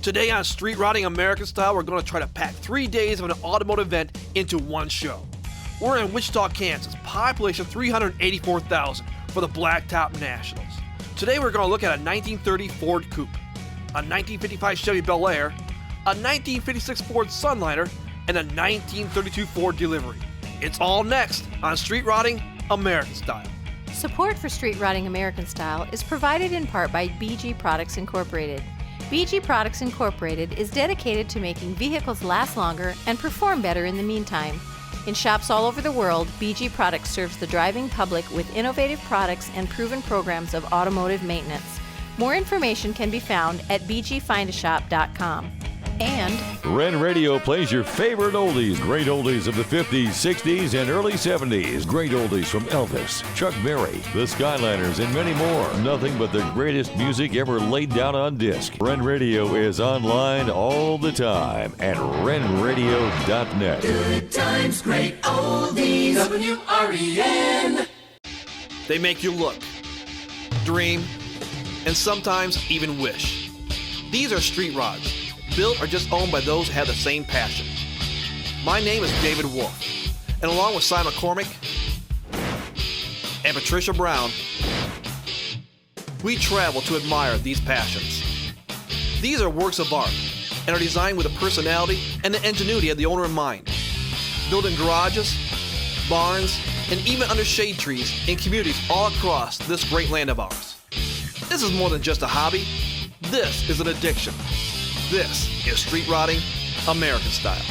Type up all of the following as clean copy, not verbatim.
Today on Street Riding American Style, we're going to try to pack 3 days of an automotive event into one show. We're in Wichita, Kansas, population 384,000 for the Blacktop Nationals. Today we're going to look at a 1930 Ford Coupe, a 1955 Chevy Bel Air, a 1956 Ford Sunliner, and a 1932 Ford Delivery. It's all next on Street Riding American Style. Support for Street Riding American Style is provided in part by BG Products Incorporated. BG Products Incorporated is dedicated to making vehicles last longer and perform better in the meantime. In shops all over the world, BG Products serves the driving public with innovative products and proven programs of automotive maintenance. More information can be found at bgfindashop.com. And Ren Radio plays your favorite oldies, great oldies of the 50s, 60s, and early 70s. Great oldies from Elvis, Chuck Berry, the Skyliners, and many more. Nothing but the greatest music ever laid down on disc. Ren Radio is online all the time at renradio.net. Good times, great oldies, WREN. They make you look, dream, and sometimes even wish. These are street rods, built or just owned by those who have the same passion. My name is David Wolf, and along with Simon McCormick and Patricia Brown, we travel to admire these passions. These are works of art and are designed with the personality and the ingenuity of the owner in mind. Built in garages, barns, and even under shade trees in communities all across this great land of ours. This is more than just a hobby. This is an addiction. This is Street Riding American Style.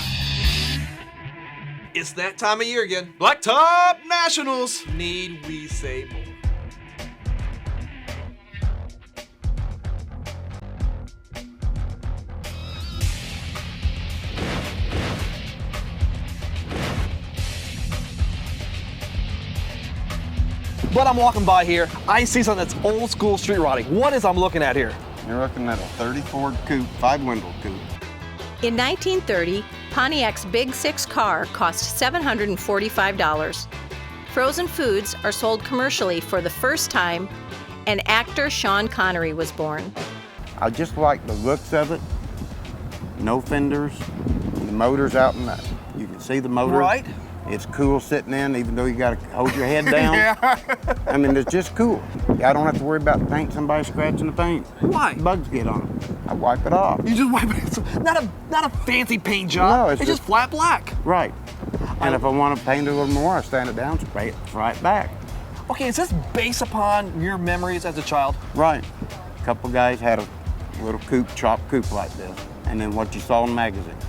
It's that time of year again. Blacktop Nationals! Need we say more? But I'm walking by here, I see something that's old school street riding. What is I'm looking at here? You're looking at a 30 Ford Coupe, 5-window coupe. in 1930, Pontiac's Big Six car cost $745. Frozen foods are sold commercially for the first time, and actor Sean Connery was born. I just like the looks of it. No fenders. The motor's out in the, you can see the motor. Right. It's cool sitting in, even though you got to hold your head down. Yeah. I mean, it's just cool. I don't have to worry about the paint, somebody scratching the paint. Why? Bugs get on it. I wipe it off. You just wipe it. It's not a fancy paint job. No, it's just flat black. Right. And if I want to paint it a little more, I stand it down, spray it right back. Okay, is this based upon your memories as a child? Right. A couple guys had a little coupe, chopped coupe like this, and then what you saw in magazines.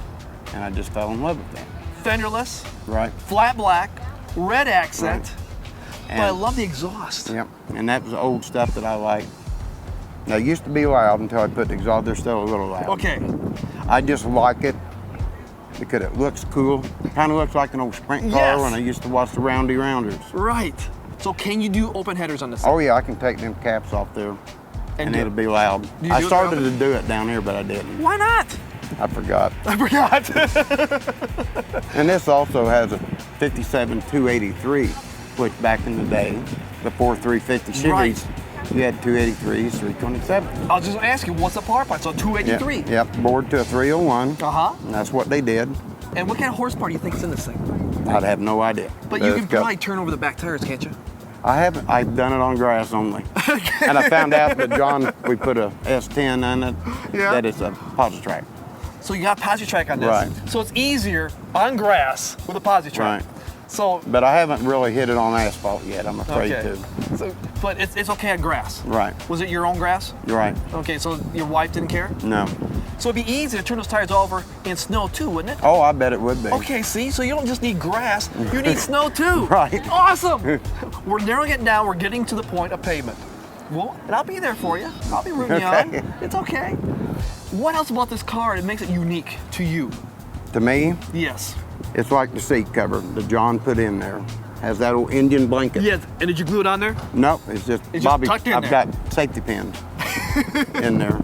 And I just fell in love with that. Fenderless, Right. flat black, red accent, Right. but I love the exhaust. Yep. And that was the old stuff that I liked. Now, it used to be loud until I put the exhaust. They're still a little loud. Okay. I just like it because it looks cool. It kind of looks like an old sprint car Yes. when I used to watch the Roundy Rounders. Right. So can you do open headers on this? Oh yeah, I can take them caps off there and do it'll it. be loud. Do you I do it started now? to do it down here, but I didn't. Why not? I forgot. I forgot. And this also has a 57 283, which back in the day, before 350 Chevys, Right. you had 283s, 327s. I was just asking, what's the power plant? So 283. Yep, bored to a 301. Uh-huh. And that's what they did. And what kind of horsepower do you think is in this thing? I'd have no idea. But you It's can got- probably turn over the back tires, can't you? I haven't. I've done it on grass only. And I found out that John, we put a S10 in it, Yeah. that it's a Positrack. So you got a posi track on this. Right. So it's easier on grass with a posi track. Right. So But I haven't really hit it on asphalt yet, I'm afraid okay. to. So, but it's okay on grass. Right. Was it your own grass? You're right. Okay, so your wife didn't care? No. So it'd be easy to turn those tires over in snow too, wouldn't it? Oh, I bet it would be. Okay, see, so you don't just need grass, you need snow too. Right. Awesome. We're narrowing it down, we're getting to the point of pavement. Well, and I'll be there for you. I'll be rooting you Okay. on. It's okay. What else about this car that makes it unique to you? To me, Yes. it's like the seat cover that John put in there. Has that old Indian blanket. Yes, and did you glue it on there? Nope, it's just It's just Bobby. tucked in I've there. got safety pins in there.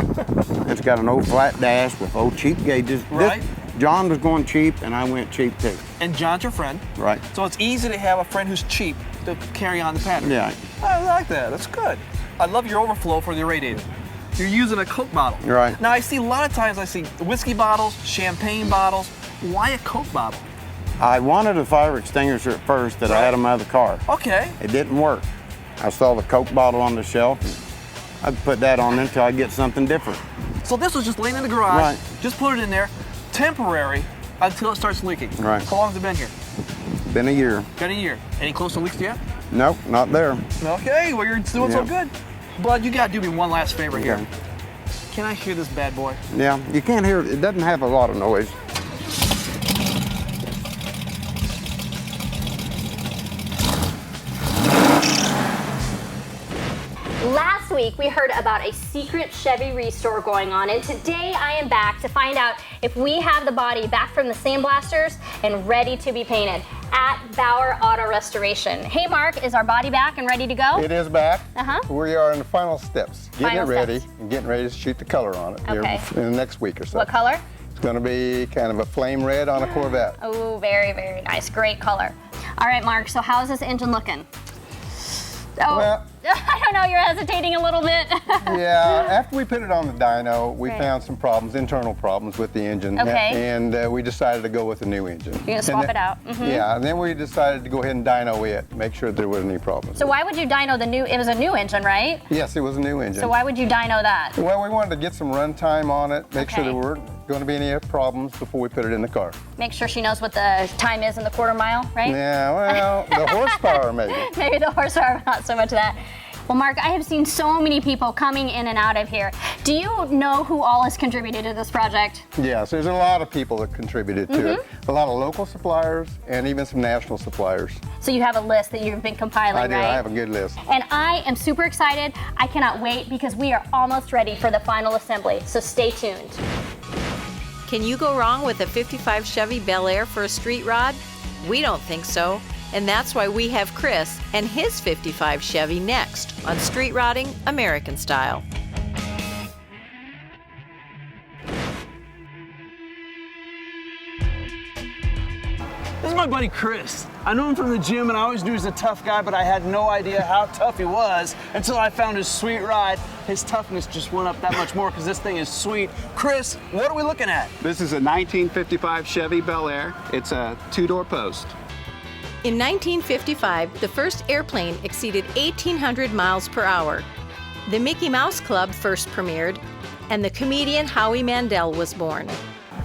It's got an old flat dash with old cheap gauges. Right. John was going cheap, and I went cheap too. And John's your friend. Right. So it's easy to have a friend who's cheap to carry on the pattern. Yeah. I like that, that's good. I love your overflow for the radiator. you're using a Coke bottle. Right. Now, I see a lot of times I see whiskey bottles, champagne bottles. Why a Coke bottle? I wanted a fire extinguisher at first that I had in my other car. Okay. It didn't work. I saw the Coke bottle on the shelf. I'd put that on there until I get something different. So this was just laying in the garage. Right. Just put it in there, temporary, until it starts leaking. Right. How long has it been here? Been a year. Been a year. Any close to leaks yet? Nope, not there. Okay, well, you're doing so good. Bud, you gotta do me one last favor here. Okay. Can I hear this bad boy? Yeah, you can't hear it. It doesn't have a lot of noise. Last week, we heard about a secret Chevy restore going on, and today I am back to find out if we have the body back from the sandblasters and ready to be painted at Bauer Auto Restoration. Hey, Mark, is our body back and ready to go? It is back. Uh-huh. We are in the final steps, getting Final it ready steps. and getting ready to shoot the color on it here Okay. in the next week or so. What color? It's going to be kind of a flame red on a Corvette. Oh, very, very nice. Great color. All right, Mark, so how's this engine looking? Oh, Well- I don't know, you're hesitating a little bit. Yeah, after we put it on the dyno, we Right. found some problems, internal problems with the engine. Okay. And we decided to go with a new engine. You're gonna swap it out. Mhm. Yeah, and then we decided to go ahead and dyno it, make sure there wasn't any problems. So why would you dyno the new, it was a new engine, right? Yes, it was a new engine. So why would you dyno that? Well, we wanted to get some run time on it, make sure Okay. there weren't going to be any problems before we put it in the car. Make sure she knows what the time is in the quarter mile, right? Yeah, well, the horsepower maybe. Maybe the horsepower, not so much that. Well, Mark, I have seen so many people coming in and out of here. Do you know who all has contributed to this project? Yes, there's a lot of people that contributed to it. A lot of local suppliers and even some national suppliers. So you have a list that you've been compiling, I do, right? I have a good list. And I am super excited. I cannot wait because we are almost ready for the final assembly. So stay tuned. Can you go wrong with a 55 Chevy Bel Air for a street rod? We don't think so. And that's why we have Chris and his 55 Chevy next on Street Rodding American Style. This is my buddy Chris. I know him from the gym and I always knew he was a tough guy, but I had no idea how tough he was until I found his sweet ride. His toughness just went up that much more because this thing is sweet. Chris, what are we looking at? This is a 1955 Chevy Bel Air. It's a two-door post. In 1955, the first airplane exceeded 1,800 miles per hour. The Mickey Mouse Club first premiered, and the comedian Howie Mandel was born.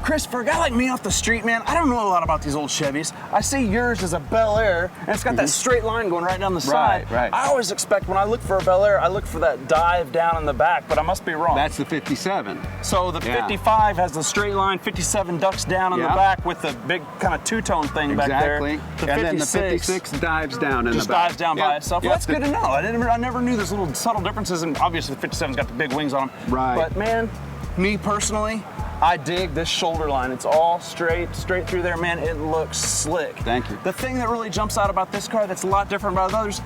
Chris, for a guy like me off the street, man, I don't know a lot about these old Chevys. I see yours as a Bel Air, and it's got that straight line going right down the side. Right. I always expect when I look for a Bel Air, I look for that dive down in the back, but I must be wrong. That's the 57. So the Yeah. 55 has the straight line, 57 ducks down in the Yeah. back with the big kind of two-tone thing back there. Exactly. The And then the 56 dives down in just the back. dives down by itself. Well, that's good to know. I never knew there's little subtle differences, and obviously the 57's got the big wings on them. Right. But man, me personally, I dig this shoulder line. It's all straight through there, man. It looks slick. Thank you. The thing that really jumps out about this car that's a lot different about others,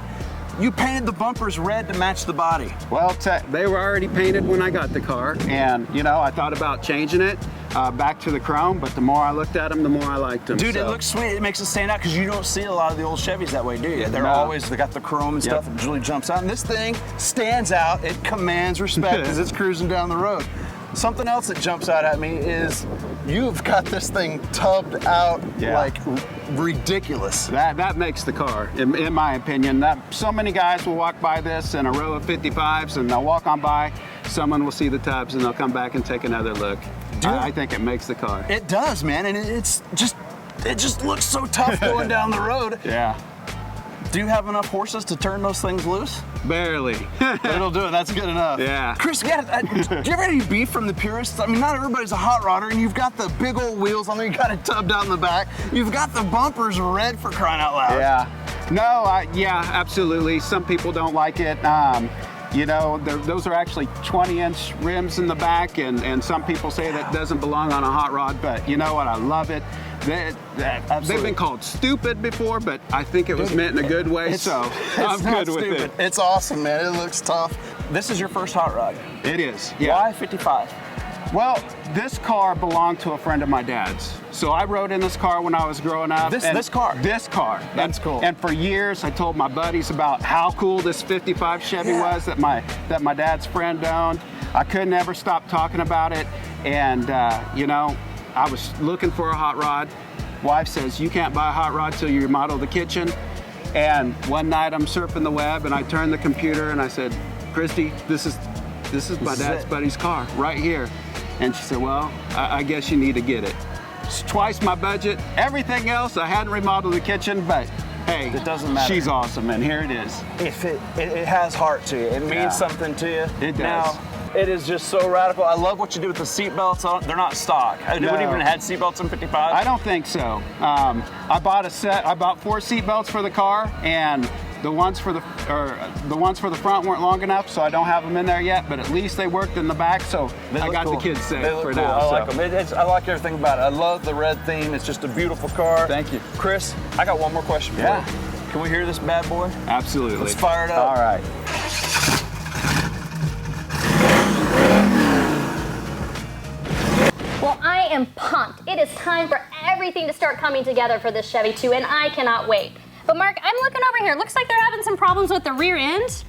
you painted the bumpers red to match the body. Well, they were already painted when I got the car, and I thought about changing it back to the chrome, but the more I looked at them, the more I liked them. Dude, so. it looks sweet. It makes it stand out because you don't see a lot of the old Chevys that way, do you? They're No. always, they got the chrome and stuff. It really jumps out. And this thing stands out. It commands respect as it's cruising down the road. Something else that jumps out at me is you've got this thing tubbed out like ridiculous. That makes the car, in my opinion. That so many guys will walk by this in a row of 55s, and they'll walk on by. Someone will see the tubs, and they'll come back and take another look. I think it makes the car. It does, man, and it just looks so tough going down the road. Yeah. Do you have enough horses to turn those things loose? Barely. It'll do it. That's good enough. Yeah. Chris, do you ever have any beef from the purists? I mean, not everybody's a hot rodder, and you've got the big old wheels on there. You got it tubbed out in the back. You've got the bumpers red for crying out loud. Yeah. No, yeah, absolutely. Some people don't like it. Those are actually 20-inch rims in the back, and some people say that doesn't belong on a hot rod, but you know what? I love it. They've been called stupid before, but I think it was meant in a good way, so I'm good with it. It's awesome, man. It looks tough. This is your first hot rod. It is, yeah. Why 55? Well, this car belonged to a friend of my dad's. So I rode in this car when I was growing up. This car? This car. That's cool. And for years, I told my buddies about how cool this 55 Chevy was that my dad's friend owned. I couldn't ever stop talking about it. And, you know, I was looking for a hot rod. Wife says, you can't buy a hot rod till you remodel the kitchen. And one night I'm surfing the web and I turned the computer and I said, Christy, this is my dad's buddy's car right here. And she said, well, I guess you need to get it. It's twice my budget. Everything else, I hadn't remodeled the kitchen, but hey, it doesn't matter. She's awesome, and here it is. If it has heart to you. It means something to you. It does. Now, it is just so radical. I love what you do with the seat belts. They're not stock. Have you even had seat belts in 55? I don't think so. I bought 4 seat belts for the car, and the ones for the front weren't long enough, so I don't have them in there yet. But at least they worked in the back, so I got the kids safe for now. I like them. I like everything about it. I love the red theme. It's just a beautiful car. Thank you, Chris. I got one more question for you. Can we hear this bad boy? Absolutely. Let's fire it up. All right. Well, I am pumped. It is time for everything to start coming together for this Chevy II, and I cannot wait. But Mark, I'm looking over here. Looks like they're having some problems with the rear end.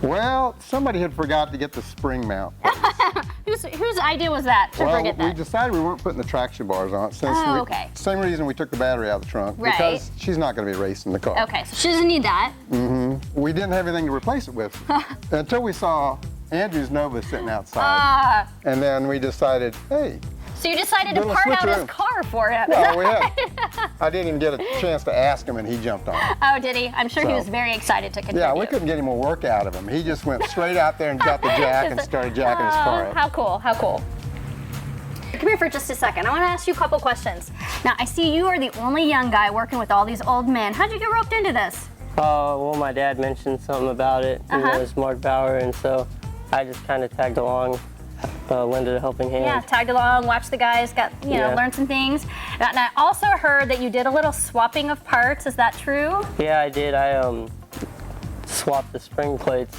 Well, somebody had forgot to get the spring mount. Whose idea was that to forget that? We decided we weren't putting the traction bars on it. Okay. Same reason we took the battery out of the trunk. Right. Because she's not going to be racing the car. Okay, so she doesn't need that. Mm-hmm. We didn't have anything to replace it with until we saw Andrew's Nova sitting outside. And then we decided, hey. So you decided to part out his car for him. Well, we had. I didn't even get a chance to ask him, and he jumped on it. Oh, did he? I'm sure he was very excited to contribute. Yeah, we couldn't get any more work out of him. He just went straight out there and got the jack and started jacking his car up. How cool, how cool. Come here for just a second. I want to ask you a couple questions. Now, I see you are the only young guy working with all these old men. How'd you get roped into this? Well, my dad mentioned something about it. He knows Mark Bauer, and so I just kind of tagged along. Lended a helping hand. Yeah, tagged along, watched the guys, learned some things. And I also heard that you did a little swapping of parts. Is that true? Yeah, I did. I swapped the spring plates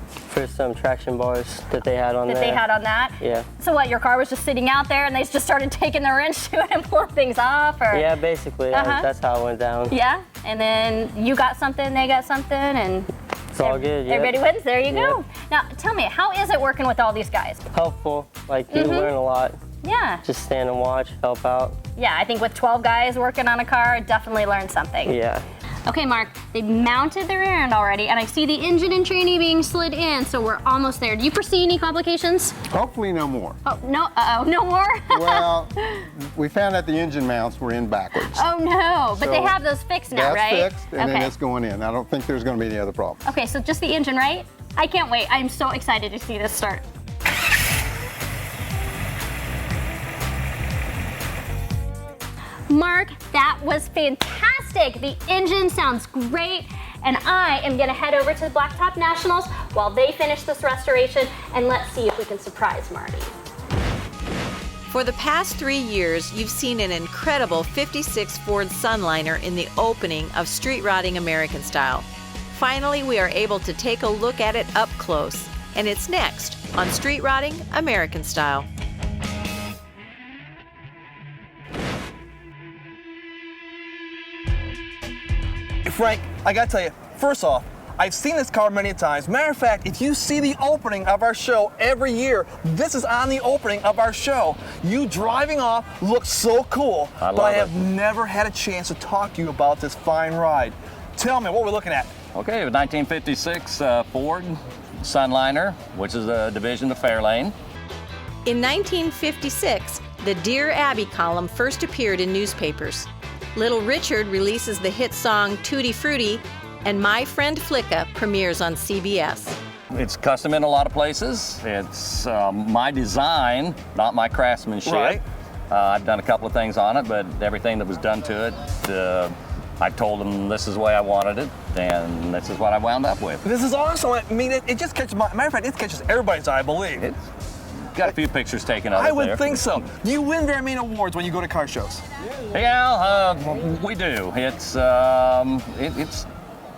for some traction bars that they had on there. That they had on that? Yeah. So what, your car was just sitting out there and they just started taking the wrench to it and pulling things off? Or? Yeah, basically. That's how it went down. Yeah, and then you got something, they got something, and it's all good, yeah. Everybody wins, there you go. Now, tell me, how is it working with all these guys? Helpful, like you learn a lot. Yeah. Just stand and watch, help out. Yeah, I think with 12 guys working on a car, definitely learn something. Yeah. Okay, Mark, they mounted the rear end already, and I see the engine and tranny being slid in, so we're almost there. Do you foresee any complications? Hopefully no more. Oh, no, no more? Well, we found out the engine mounts were in backwards. Oh no, but they have those fixed now, right? That's fixed, and then it's going in. I don't think there's going to be any other problem. Okay, so just the engine, right? I can't wait. I'm so excited to see this start. Mark, that was fantastic. The engine sounds great, and I am gonna head over to the Blacktop Nationals while they finish this restoration, and let's see if we can surprise Marty. For the past 3 years, you've seen an incredible 56 Ford Sunliner in the opening of Street Rotting American Style. Finally, we are able to take a look at it up close, and it's next on Street Rotting American Style. Frank, I gotta tell you, first off, I've seen this car many times. Matter of fact, if you see the opening of our show every year, this is on the opening of our show. You driving off looks so cool, but I have never had a chance to talk to you about this fine ride. Tell me what we're looking at. Okay, 1956 Ford Sunliner, which is a division of Fairlane. In 1956, the Dear Abby column first appeared in newspapers. Little Richard releases the hit song Tutti Frutti, and My Friend Flicka premieres on CBS. It's custom in a lot of places. It's my design, not my craftsmanship. Right. I've done a couple of things on it, but everything that was done to it, I told them this is the way I wanted it, and this is what I wound up with. This is awesome. I mean, it just catches matter of fact, it catches everybody's eye, I believe. It's got a few pictures taken of it. I would think so. Do you win very many awards when you go to car shows? Yeah, we do. It's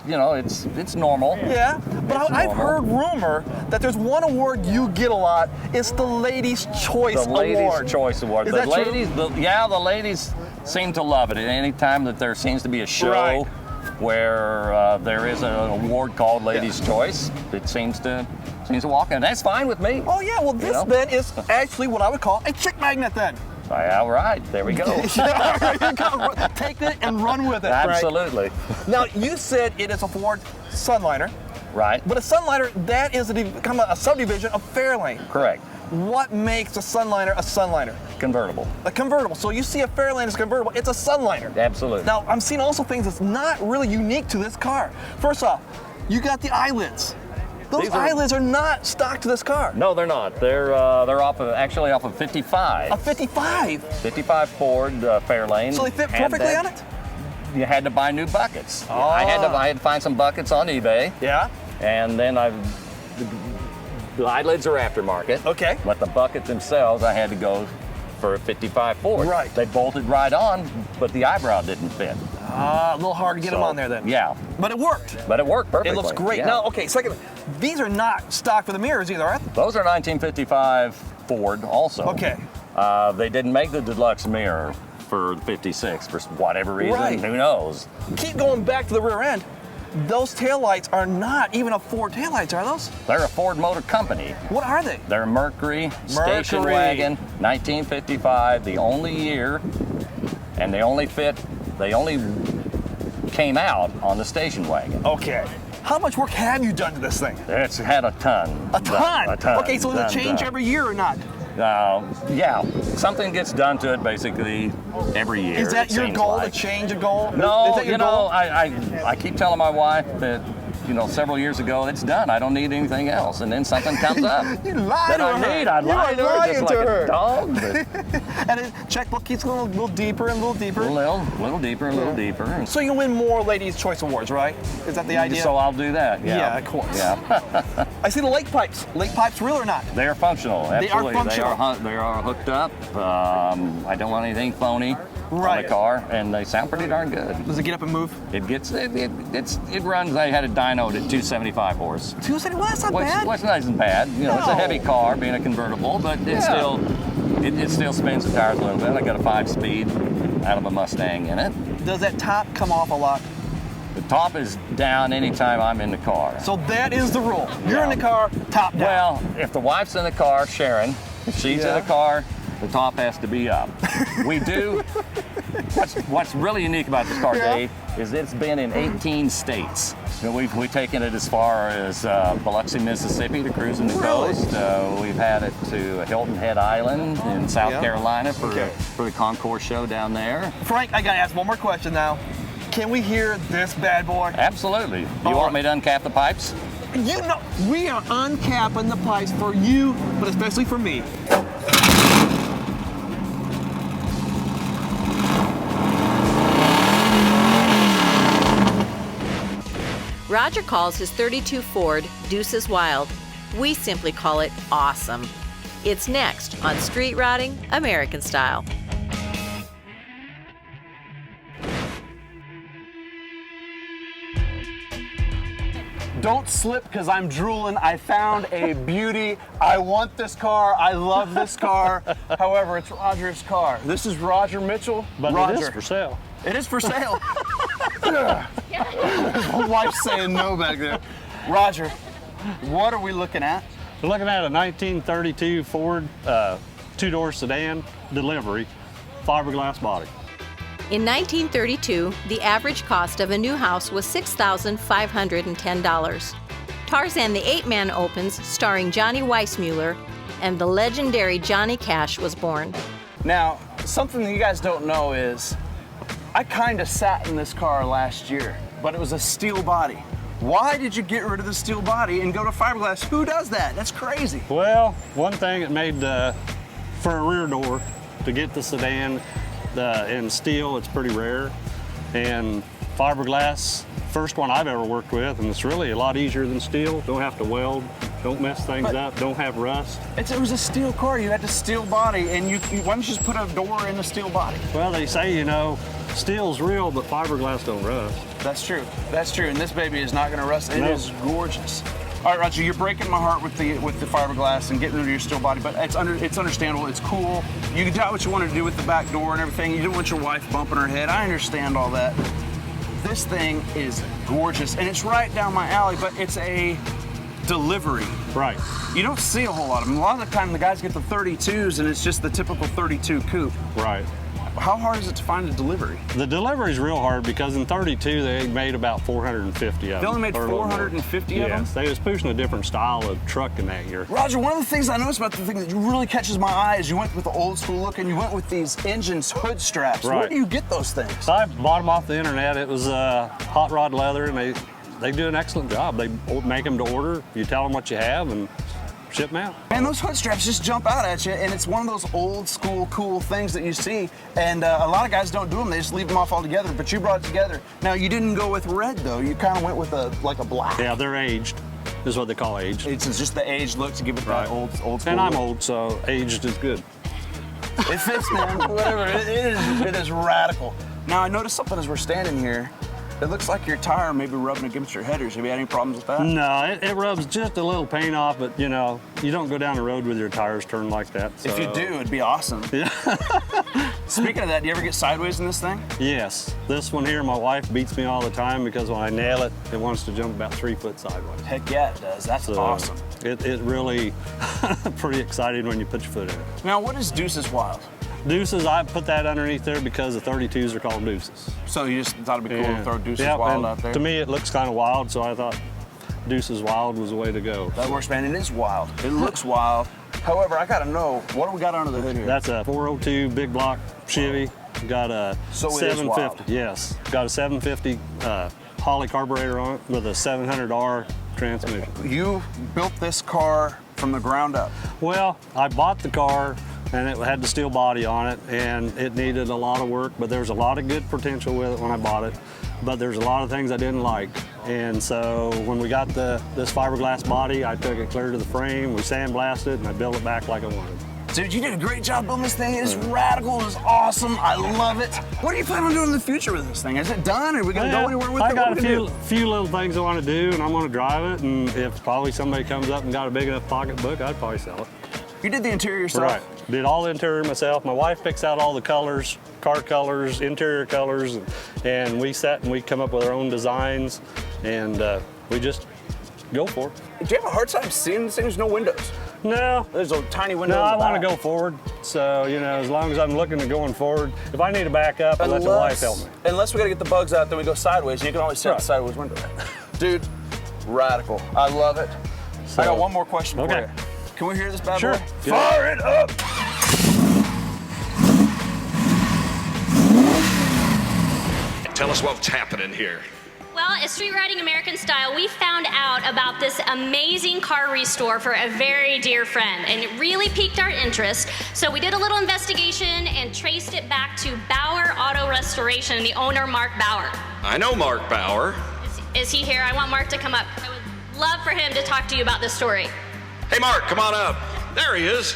you know, it's normal. Yeah, but I've heard rumor that there's one award you get a lot. It's the Ladies' Choice Award. The Ladies' Choice Award. Is that true? The ladies seem to love it. Any time that there seems to be a show where there is an award called Ladies' Choice, it seems to seems to walk, and that's fine with me. Oh yeah, well this then is actually what I would call a chick magnet then. All right, there we go. There you go. Take it and run with it. Absolutely. Frank. Now you said it is a Ford Sunliner. Right. But a Sunliner, that is become a subdivision of Fairlane. Correct. What makes a Sunliner? Convertible. A convertible. So you see a Fairlane as a convertible, it's a Sunliner. Absolutely. Now I'm seeing also things that's not really unique to this car. First off, you got the eyelids. Those eyelids are not stock to this car. No, they're not. They're actually off of 55. A 55? 55 Ford Fairlane. So they fit perfectly on it? You had to buy new buckets. Oh. I had to find some buckets on eBay. Yeah. And then the eyelids are aftermarket. Okay. But the buckets themselves, I had to go for a 55 Ford. Right. They bolted right on, but the eyebrow didn't fit. A little hard to get them on there then. Yeah. But it worked. But it worked perfectly. It looks great. Yeah. Now, okay, second, these are not stock for the mirrors either, are they? Those are 1955 Ford also. Okay. They didn't make the deluxe mirror for the 56 for whatever reason. Right. Who knows? Keep going back to the rear end. Those taillights are not even a Ford taillights, are those? They're a Ford Motor Company. What are they? They're Mercury station wagon, 1955, the only year, and they only came out on the station wagon. Okay. How much work have you done to this thing? It's had a ton. A ton? A ton. Okay, so does it change every year or not? Yeah, something gets done to it basically every year. Is that your goal, like. to change a goal? No, is that your goal? I keep telling my wife that, several years ago, it's done. I don't need anything else. And then something comes up. You lied to her. I lied to her just like a dog. And the checkbook keeps going a little deeper and a little deeper. A little deeper and a little deeper. So you win more Ladies' Choice Awards, right? Is that the idea? So I'll do that, yeah. Yeah, of course. Yeah. I see the lake pipes. Lake pipes real or not? They are functional, absolutely. They are functional. They are hooked up. I don't want anything phony on the car, and they sound pretty darn good. Does it get up and move? It runs. I had it dynoed at 275 horse. 275? Well, that's not bad. Which isn't bad. It's a heavy car, being a convertible, but it still spins the tires a little bit. I got a 5-speed out of a Mustang in it. Does that top come off a lot? The top is down anytime I'm in the car. So that is the rule. You're in the car, top down. Well, if the wife's in the car, Sharon, if she's in the car, the top has to be up. We do. What's really unique about this car, Dave, is it's been in 18 states. We've taken it as far as Biloxi, Mississippi to cruising the coast. We've had it to Hilton Head Island in South Carolina for the Concourse show down there. Frank, I gotta ask one more question now. Can we hear this bad boy? Absolutely. You want me to uncap the pipes? We are uncapping the pipes for you, but especially for me. Roger calls his 32 Ford Deuces Wild. We simply call it awesome. It's next on Street Rotting American Style. Don't slip because I'm drooling. I found a beauty. I want this car. I love this car. However, it's Roger's car. This is Roger Mitchell. But Roger. it is for sale. It is for sale. My wife's saying no back there. Roger, what are we looking at? We're looking at a 1932 Ford two-door sedan delivery, fiberglass body. In 1932, the average cost of a new house was $6,510. Tarzan the Ape Man opens, starring Johnny Weissmuller, and the legendary Johnny Cash was born. Now, something that you guys don't know is I kind of sat in this car last year, but it was a steel body. Why did you get rid of the steel body and go to fiberglass? Who does that? That's crazy. Well, one thing it made for a rear door to get the sedan in steel, it's pretty rare. And fiberglass, first one I've ever worked with, and it's really a lot easier than steel. Don't have to weld, don't mess things up, don't have rust. It was a steel car. You had the steel body, and why don't you just put a door in the steel body? Well, they say, steel's real, but fiberglass don't rust. That's true. That's true. And this baby is not going to rust. It is gorgeous. All right, Roger, you're breaking my heart with the fiberglass and getting rid of your steel body, but it's understandable. It's cool. You can do what you want to do with the back door and everything. You don't want your wife bumping her head. I understand all that. This thing is gorgeous, and it's right down my alley, but it's a delivery. Right. You don't see a whole lot of them. A lot of the time the guys get the 32s and it's just the typical 32 coupe. Right. How hard is it to find a delivery? The delivery is real hard because in 32 they made about 450 of them. They only made 450 of them? Yes, they was pushing a different style of truck in that year. Roger, one of the things I noticed about the thing that really catches my eye is you went with the old school look and you went with these engines hood straps. Right. Where do you get those things? So I bought them off the internet. It was hot rod leather, and they do an excellent job. They make them to order. You tell them what you have and ship them out. Man, those hood straps just jump out at you, and it's one of those old school cool things that you see, and a lot of guys don't do them. They just leave them off altogether, but you brought it together. Now, you didn't go with red, though. You kind of went with a black. Yeah, they're aged. This is what they call aged. It's just the aged look to give it that old school And I'm look. old, so aged is good. It fits, man. Whatever. It is radical. Now, I noticed something as we're standing here. It looks like your tire may be rubbing against your headers. Have you had any problems with that? No, it rubs just a little paint off, but you know, you don't go down the road with your tires turned like that. So. If you do, it'd be awesome. Yeah. Speaking of that, do you ever get sideways in this thing? Yes. This one here, my wife beats me all the time because when I nail it, it wants to jump about 3 foot sideways. Heck yeah, it does. That's awesome. It really pretty exciting when you put your foot in it. Now, what is Deuces Wild? Deuces, I put that underneath there because the 32s are called Deuces. So you just thought it'd be cool to throw Deuces Yep, Wild and out there? To me, it looks kind of wild, so I thought Deuces Wild was the way to go. That works, man. It is wild. It looks wild. However, I gotta know, what do we got under the hood here? That's a 402 big block Chevy. Got a So it is 750. wild. Yes, got a 750 Holly carburetor on it with a 700R transmission. You built this car from the ground up. Well, I bought the car and it had the steel body on it and it needed a lot of work, but there's a lot of good potential with it when I bought it. But there's a lot of things I didn't like. And so when we got this fiberglass body, I took it clear to the frame, we sandblasted it, and I built it back like I wanted. Dude, you did a great job building this thing. It is radical, it is awesome, I love it. What do you plan on doing in the future with this thing? Is it done? Are we gonna go anywhere with it? I got What a are we gonna few little things I want to do, and I'm going to drive it, and if probably somebody comes up and got a big enough pocketbook, I'd probably sell it. You did the interior yourself? Right. Did all the interior myself. My wife picks out all the colors, car colors, interior colors, and we sat and we come up with our own designs, and we just go for it. Do you have a hard time seeing this thing? There's no windows. No. There's a tiny window No, in I the want to back. go forward. So, you know, as long as I'm looking at going forward, if I need to back up, I'll let the wife help me. Unless we gotta get the bugs out, then we go sideways, and you can always set the sideways window. Dude, radical. I love it. I got one more question for you. Can we hear this bad boy? Fire it up! Tell us what's happening here. Well, at Street Riding American Style, we found out about this amazing car restore for a very dear friend, and it really piqued our interest. So we did a little investigation and traced it back to Bauer Auto Restoration and the owner, Mark Bauer. I know Mark Bauer. Is he here? I want Mark to come up. I would love for him to talk to you about this story. Hey, Mark, come on up. There he is.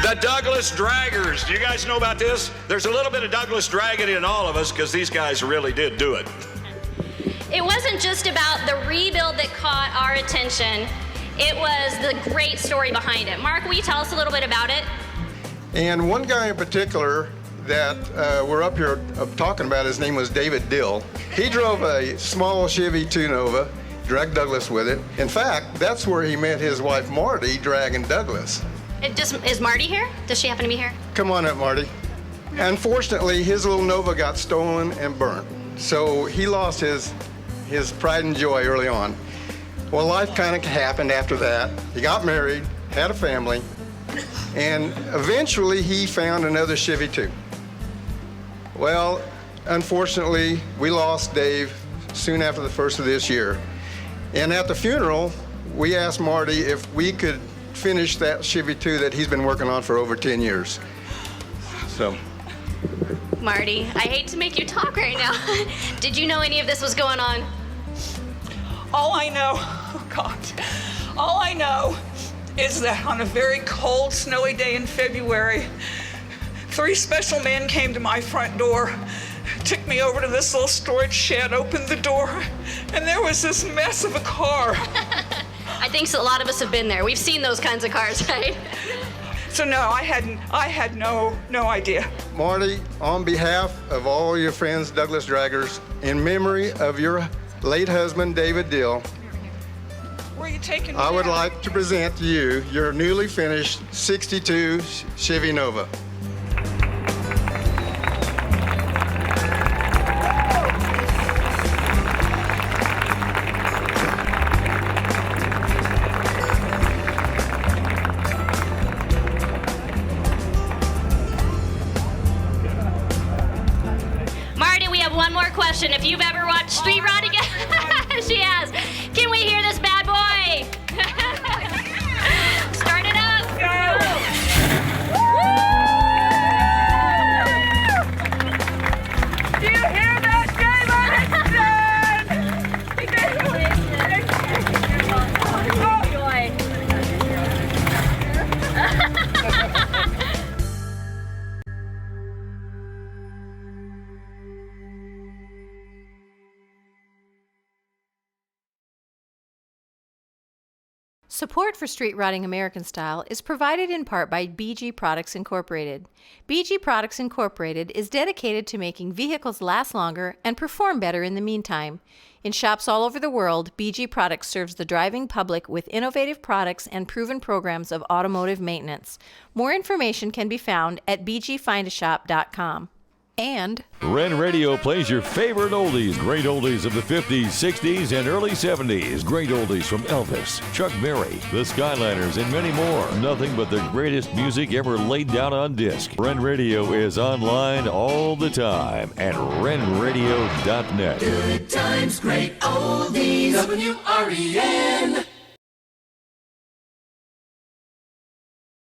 The Douglas Draggers. Do you guys know about this? There's a little bit of Douglas dragging in all of us because these guys really did do it. It wasn't just about the rebuild that caught our attention. It was the great story behind it. Mark, will you tell us a little bit about it? And one guy in particular that we're up here talking about, his name was David Dill. He drove a small Chevy II Nova, dragged Douglas with it. In fact, that's where he met his wife Marty, dragging Douglas. Is Marty here? Does she happen to be here? Come on up, Marty. Unfortunately, his little Nova got stolen and burnt. So he lost his pride and joy early on. Well, life kind of happened after that. He got married, had a family, and eventually he found another Chevy II. Well, unfortunately, we lost Dave soon after the first of this year. And at the funeral, we asked Marty if we could finish that Chevy II that he's been working on for over 10 years. So. Marty, I hate to make you talk right now. Did you know any of this was going on? All I know, oh God, all I know is that on a very cold, snowy day in February, 3 special men came to my front door, took me over to this little storage shed, opened the door, and there was this mess of a car. I think so, a lot of us have been there. We've seen those kinds of cars, right? So no, I had no idea. Marty, on behalf of all your friends, Douglas Draggers, in memory of your late husband, David Dill, taking me I would out. like to present to you your newly finished 62 Chevy Nova. Marty, we have one more question. If you've ever watched Street Rotting, she has. Can we hear this bad boy? Start it up. Do you hear that, Support for Street Rotting American Style is provided in part by BG Products Incorporated. BG Products Incorporated is dedicated to making vehicles last longer and perform better in the meantime. In shops all over the world, BG Products serves the driving public with innovative products and proven programs of automotive maintenance. More information can be found at bgfindashop.com. And Ren Radio plays your favorite oldies, great oldies of the 50s, 60s, and early 70s. Great oldies from Elvis, Chuck Berry, the Skyliners, and many more. Nothing but the greatest music ever laid down on disc. Ren Radio is online all the time at renradio.net. Good times, great oldies. WREN.